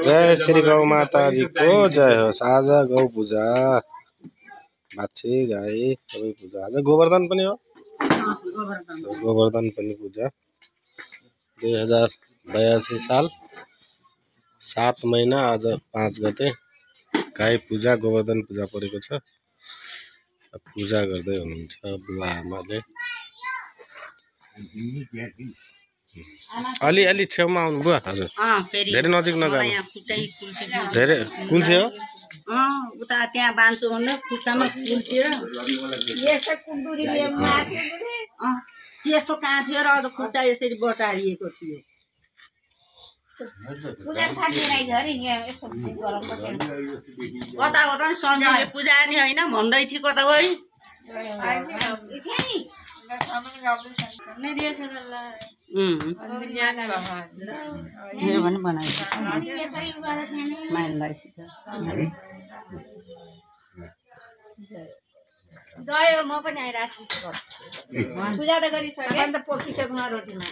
जय श्री गौ माता जी को जय हो। आज गौ पूजा बाछी गाई सबै पूजा। आज गोवर्धन पनि हो। गोवर्धन पनि पूजा 2082 साल 7 महिना आज 5 गते गाई पूजा गोवर्धन पूजा परेको छ। पूजा गर्दै हुनुहुन्छ बुवा आमाले। अलि अलि छेउमा आउनु बुवा। हजुर धेरै नजिक नजानु। धेरै कुल्चे हो उता त्यहाँ बान्छु भन्दा खुट्टामा कुल्चियो। यसै कुन्दुरीले माथि त्यस्तो कहाँ थियो र अझ खुट्टा यसरी बटारिएको थियो। कता हो त सन्जयले पुजारी होइन भन्दै थियो कता गयो। गयो म पनि आइरहेको छु। पूजा त गरिसकेँ त पोखिसक्नु रोटीमा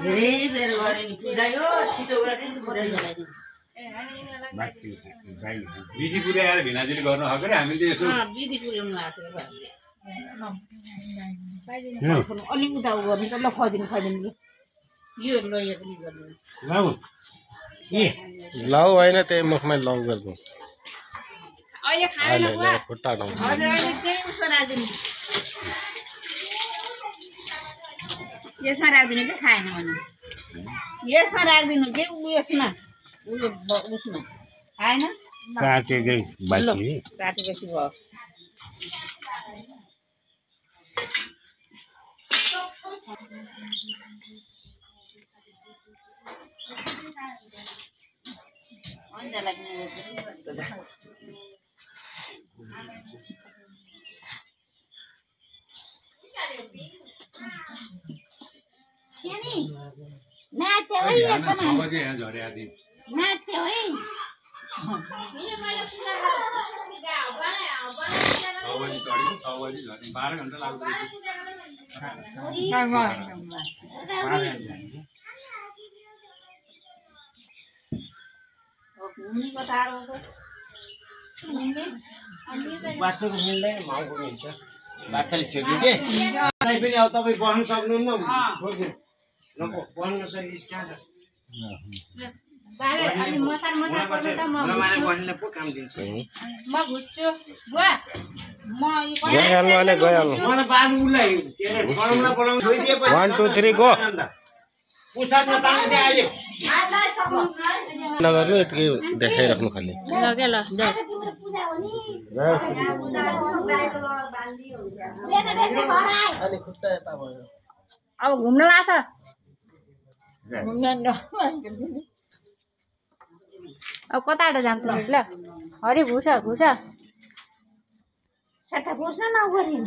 धेरै बेर गरे नि पूजा यो छिटो गरे नि पूजा गराइदिनु। विधि पुर्याएर भिनाजुली गर्नु हक रे हामीले यसो विधि पुर्याउनु आएको छ। अलिक उता गर्नु त ल खुवाइदिनु यो ल यो पनि गर्नु लाउ होइन त्यही मुखमै लाउ गर्नु। अहिले खाएन बुवा खुट्टा ठाउँ अहिले त्यही उसमा राजिदिनु। यसमा राखिदिनु कि खाएन भने यसमा राखिदिनु कि उयसमा उसमा खाएन काटेकै बाछी काटेपछि भयो। बाछाको मिल्दैन माउको मिल्छ। बाछाले छेक्यो के तै पनि अब तपाईँ बस्नु सक्नुहुन्न बस्न सकिस् कहाँ छ म घुस्छु बुवा। गइहाल्नु गइहाल्नु। मलाई बाबु उसलाई के अरे फर्मुला बोलाउनु छोइदिएपछि 1 2 3 गो पुछारमा तान्दै अहिले नगर्नु यतिकै देखाइराख्नु खाली। ल जाऊ। अब घुम्न लाग्छ। अब कताबाट जान्छ ल हरि घुस सट्टा पर्छ न गरी